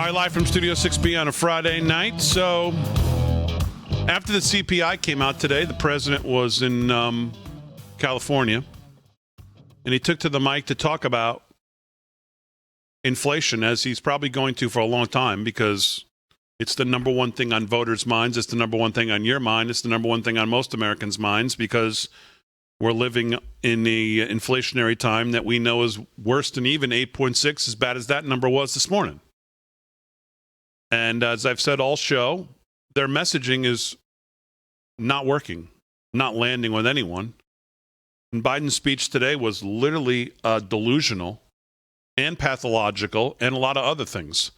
right, live from Studio 6B on a Friday night. So, after the CPI came out today, the president was in California, and he took to the mic to talk about inflation, as he's probably going to for a long time, because it's the number one thing on voters' minds. It's the number one thing on your mind. It's the number one thing on most Americans' minds, because we're living in the inflationary time that we know is worse than even 8.6, as bad as that number was this morning. And as I've said all show, their messaging is not working, not landing with anyone. And Biden's speech today was literally delusional and pathological and a lot of other things.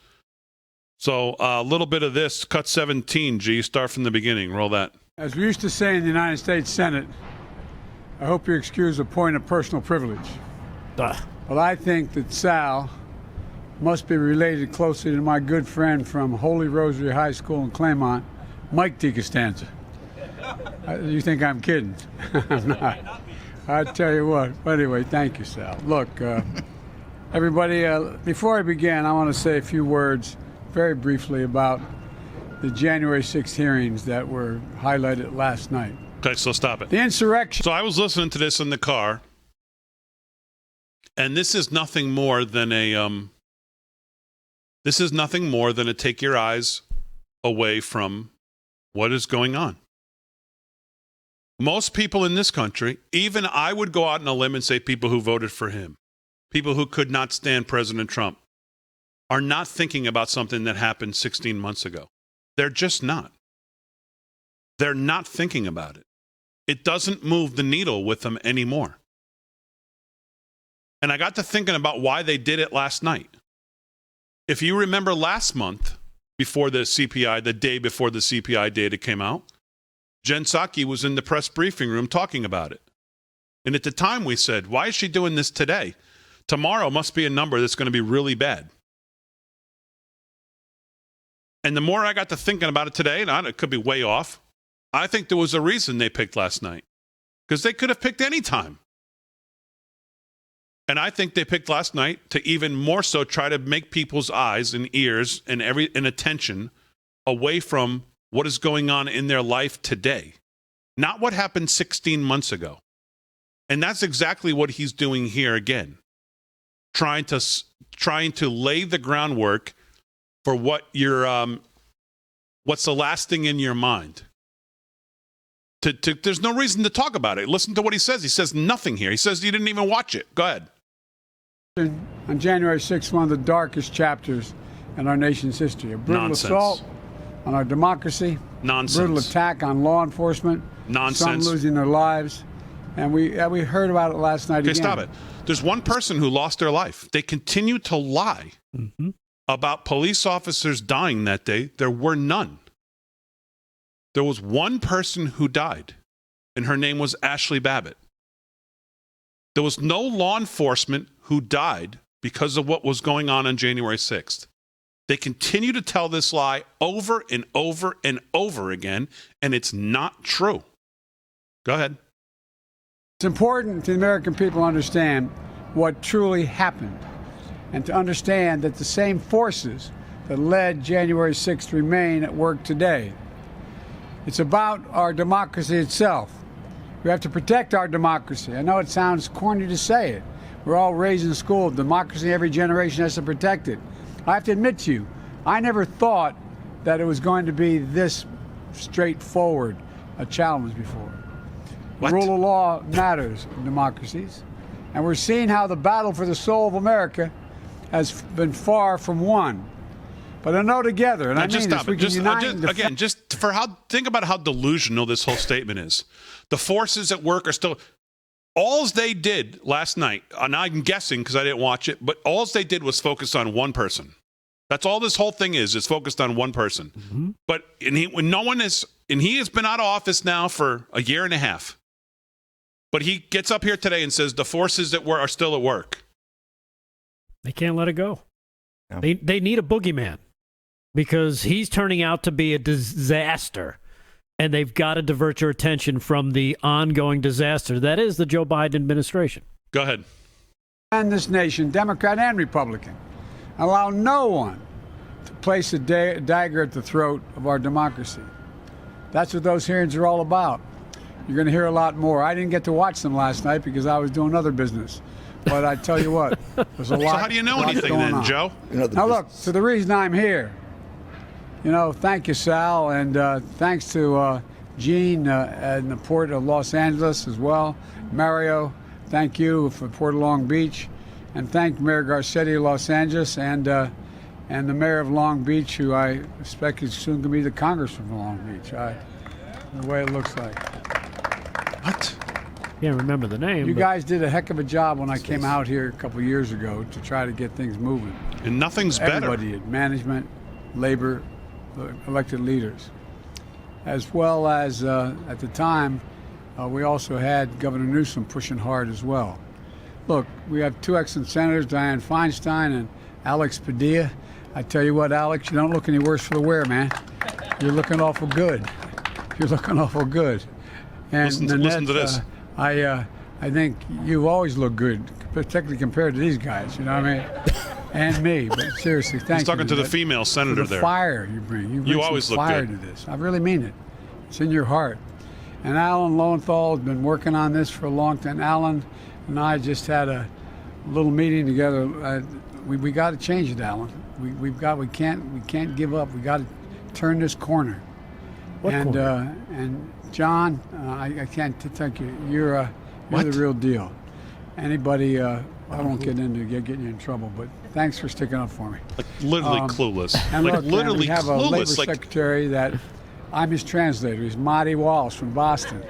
So a little bit of this, cut 17, G, start from the beginning, roll that. As we used to say in the United States Senate, I hope you excuse a point of personal privilege. But I think that Sal must be related closely to my good friend from Holy Rosary High School in Claremont, Mike DeCostanza. You think I'm kidding? I'm not. I tell you what. Anyway, thank you, Sal. Look, everybody, before I begin, I want to say a few words very briefly about the January 6th hearings that were highlighted last night. Okay, so stop it. The insurrection. So I was listening to this in the car, and this is nothing more than a take your eyes away from what is going on. Most people in this country, even I would go out on a limb and say people who voted for him, people who could not stand President Trump, are not thinking about something that happened 16 months ago. They're just not. They're not thinking about it. It doesn't move the needle with them anymore. And I got to thinking about why they did it last night. If you remember last month, before the CPI, the day before the CPI data came out, Jen Psaki was in the press briefing room talking about it. And at the time we said, why is she doing this today? Tomorrow must be a number that's going to be really bad. And the more I got to thinking about it today, and it could be way off, I think there was a reason they picked last night. Because they could have picked any time. And I think they picked last night to even more so try to make people's eyes and ears and attention away from what is going on in their life today. Not what happened 16 months ago. And that's exactly what he's doing here again. Trying to lay the groundwork for what what's the last thing in your mind. There's no reason to talk about it. Listen to what he says. He says nothing here. He says you didn't even watch it. Go ahead. On January 6th, one of the darkest chapters in our nation's history. A brutal assault on our democracy. Nonsense. Brutal attack on law enforcement. Nonsense. Some losing their lives. And we heard about it last night again. Okay, stop it. There's one person who lost their life. They continue to lie about police officers dying that day. There were none. There was one person who died, and her name was Ashley Babbitt. There was no law enforcement who died because of what was going on January 6th. They continue to tell this lie over and over and over again, and it's not true. Go ahead. It's important to the American people to understand what truly happened and to understand that the same forces that led January 6th remain at work today. It's about our democracy itself. We have to protect our democracy. I know it sounds corny to say it. We're all raised in school. Democracy, every generation has to protect it. I have to admit to you, I never thought that it was going to be this straightforward a challenge before. What? The rule of law matters in democracies. And we're seeing how the battle for the soul of America has been far from won. But I know together, and I mean this, we can unite. Think about how delusional this whole statement is. The forces at work are still. All they did last night, and I'm guessing because I didn't watch it, but all they did was focus on one person. That's all this whole thing is focused on one person. Mm-hmm. But he has been out of office now for a year and a half. But he gets up here today and says the forces at work are still at work. They can't let it go. No. They need a boogeyman because he's turning out to be a disaster. And they've got to divert your attention from the ongoing disaster that is the Joe Biden administration. Go ahead. And this nation, Democrat and Republican, allow no one to place a dagger at the throat of our democracy. That's what those hearings are all about. You're going to hear a lot more. I didn't get to watch them last night because I was doing other business. But I tell you what, there's a lot. So how do you know anything then, on. Joe? Now look, so the reason I'm here, thank you, Sal, and thanks to Gene in the Port of Los Angeles as well. Mario, thank you for Port of Long Beach. And thank Mayor Garcetti of Los Angeles and the mayor of Long Beach, who I expect is soon going to be the congressman from Long Beach, the way it looks like. What? Can't remember the name. You guys did a heck of a job when I came out here a couple of years ago to try to get things moving. And nothing's better. Everybody did, management, labor, elected leaders. As well as, at the time, we also had Governor Newsom pushing hard as well. Look, we have two excellent senators, Dianne Feinstein and Alex Padilla. I tell you what, Alex, you don't look any worse for the wear, man. You're looking awful good. You're looking awful good. And listen to this. I think you always look good, particularly compared to these guys, you know what I mean? And me, but seriously, thank you. He's talking to the female senator there. Fire you bring. You always some look fire good. to this. I really mean it. It's in your heart. And Alan Lowenthal has been working on this for a long time. Alan and I just had a little meeting together. We got to change it, Alan. We can't give up. We got to turn this corner. What corner? And John, I can't thank you. You're the real deal. Anybody, I won't get into getting you in trouble, but thanks for sticking up for me. Like literally clueless. And like look, literally we have a labor clueless. secretary that I'm his translator. He's Marty Walsh from Boston.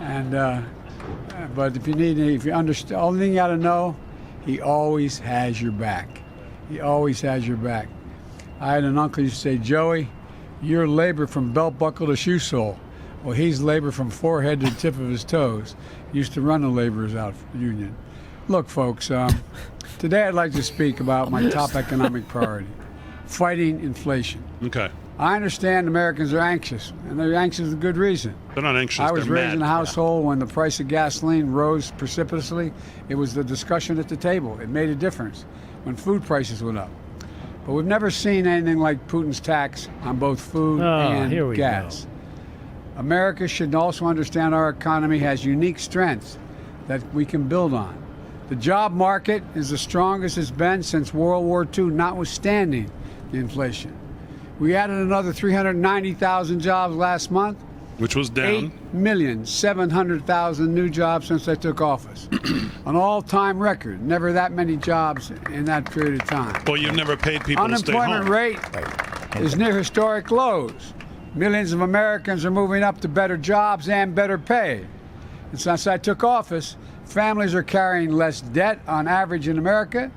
And but if you understand, only thing you got to know, he always has your back. He always has your back. I had an uncle who used to say, Joey, you're labor from belt buckle to shoe sole. Well, he's labor from forehead to the tip of his toes. He used to run the laborers out union. Look, folks, today I'd like to speak about my top economic priority, fighting inflation. Okay. I understand Americans are anxious, and they're anxious for good reason. They're not anxious. I was they're raised mad. in a household when the price of gasoline rose precipitously. It was the discussion at the table. It made a difference when food prices went up. But we've never seen anything like Putin's tax on both food and gas. America should also understand our economy has unique strengths that we can build on. The job market is the strongest it's been since World War II, notwithstanding the inflation. We added another 390,000 jobs last month. Which was down. 8,700,000 new jobs since I took office. An all-time record. Never that many jobs in that period of time. Well, you've never paid people to stay home. Unemployment rate is near historic lows. Millions of Americans are moving up to better jobs and better pay. And since I took office, families are carrying less debt on average in America.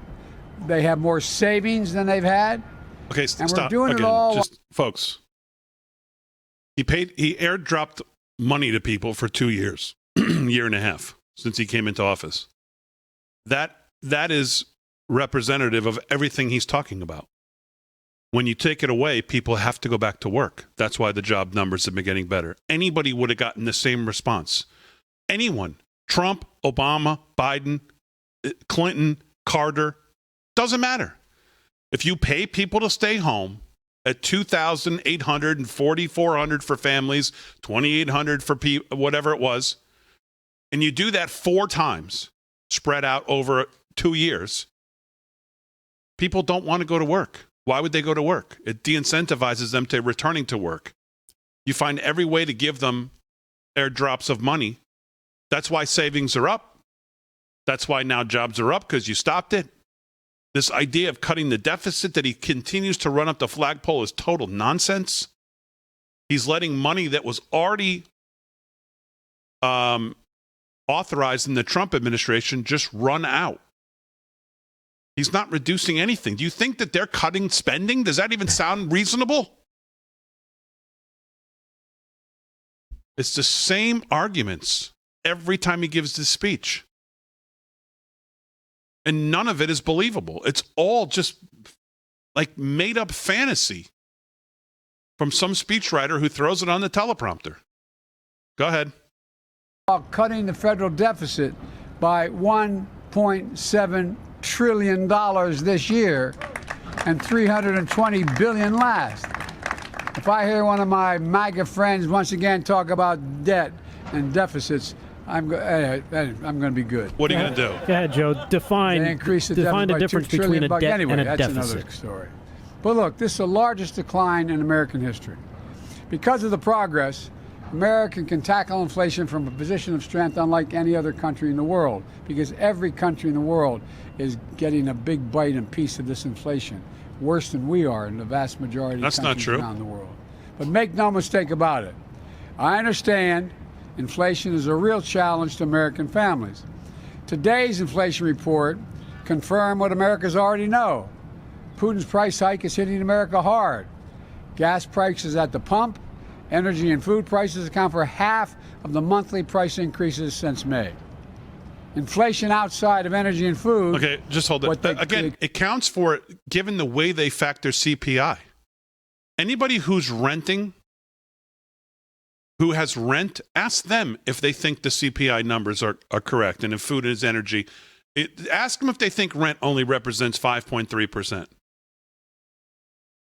They have more savings than they've had. Okay, and stop. we're doing Again, it all. just, folks, he airdropped money to people for 2 years, year and a half, since he came into office. That is representative of everything he's talking about. When you take it away, people have to go back to work. That's why the job numbers have been getting better. Anybody would have gotten the same response. Anyone. Trump, Obama, Biden, Clinton, Carter. Doesn't matter. If you pay people to stay home at $2,800 and $4,400 for families, $2,800 for whatever it was, and you do that 4 times, spread out over 2 years, people don't want to go to work. Why would they go to work? It de-incentivizes them to returning to work. You find every way to give them airdrops of money. That's why savings are up. That's why now jobs are up, because you stopped it. This idea of cutting the deficit that he continues to run up the flagpole is total nonsense. He's letting money that was already authorized in the Trump administration just run out. He's not reducing anything. Do you think that they're cutting spending? Does that even sound reasonable? It's the same arguments every time he gives this speech. And none of it is believable. It's all just like made up fantasy from some speechwriter who throws it on the teleprompter. Go ahead. Cutting the federal deficit by $1.7 trillion this year. and $320 billion last. If I hear one of my MAGA friends once again talk about debt and deficits, I'm going to be good. What are you going to do? Go ahead, Joe. Define the difference between a debt and a that's deficit. Another story. But look, this is the largest decline in American history. Because of the progress, America can tackle inflation from a position of strength unlike any other country in the world, because every country in the world is getting a big bite and piece of this inflation, worse than we are in the vast majority of countries around the world. But make no mistake about it. I understand inflation is a real challenge to American families. Today's inflation report confirmed what Americans already know. Putin's price hike is hitting America hard. Gas prices at the pump, energy and food prices account for half of the monthly price increases since May. Inflation outside of energy and food. Okay, just hold it. Again, it counts for it given the way they factor CPI. Anybody who's renting, who has rent, ask them if they think the CPI numbers are correct. And if food is energy, ask them if they think rent only represents 5.3%.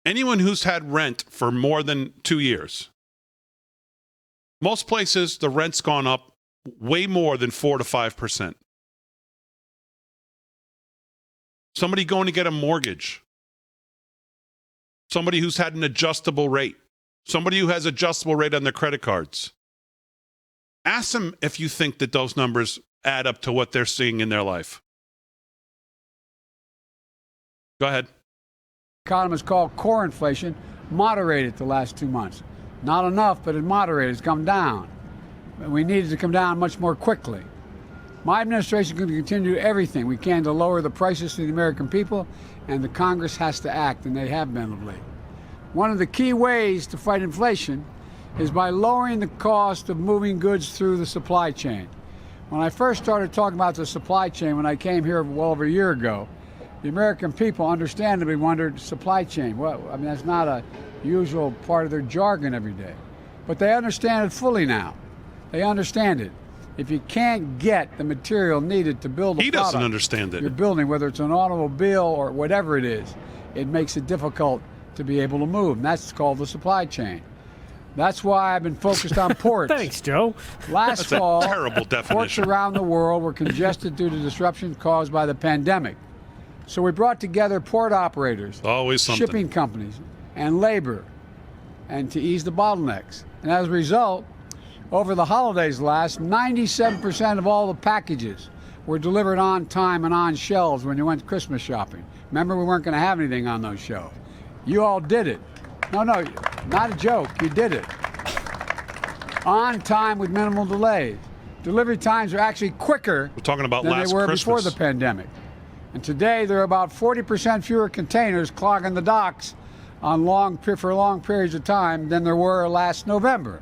Anyone who's had rent for more than 2 years. Most places, the rent's gone up way more than 4 to 5%. Somebody going to get a mortgage. Somebody who's had an adjustable rate. Somebody who has adjustable rate on their credit cards. Ask them if you think that those numbers add up to what they're seeing in their life. Go ahead. Economists call core inflation moderated the last 2 months. Not enough, but it moderated. It's come down. We need it to come down much more quickly. My administration is going to continue everything we can to lower the prices to the American people, and the Congress has to act, and they have been of late. One of the key ways to fight inflation is by lowering the cost of moving goods through the supply chain. When I first started talking about the supply chain, when I came here well over a year ago, the American people understandably wondered, supply chain, well, I mean, that's not a usual part of their jargon every day. But they understand it fully now. They understand it. If you can't get the material needed to build a product, doesn't understand it. You're building, whether it's an automobile or whatever it is, it makes it difficult to be able to move. And that's called the supply chain. That's why I've been focused on ports. Thanks, Joe. Last fall, terrible definition. Ports around the world were congested due to disruptions caused by the pandemic. So we brought together port operators, shipping companies, and labor, and to ease the bottlenecks. And as a result, over the holidays last, 97% of all the packages were delivered on time and on shelves when you went Christmas shopping. Remember, we weren't going to have anything on those shelves. You all did it. No, not a joke. You did it. On time with minimal delays. Delivery times are actually quicker than they were before the pandemic. And today, there are about 40% fewer containers clogging the docks for long periods of time than there were last November.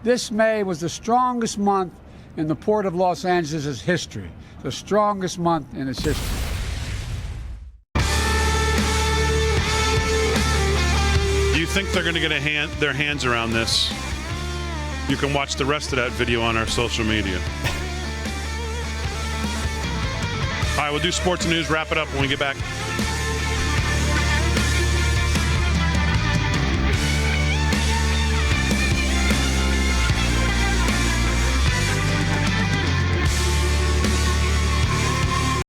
This May was the strongest month in the Port of Los Angeles' history. The strongest month in its history. Do you think they're going to get their hands around this? You can watch the rest of that video on our social media. All right, we'll do sports and news, wrap it up when we get back.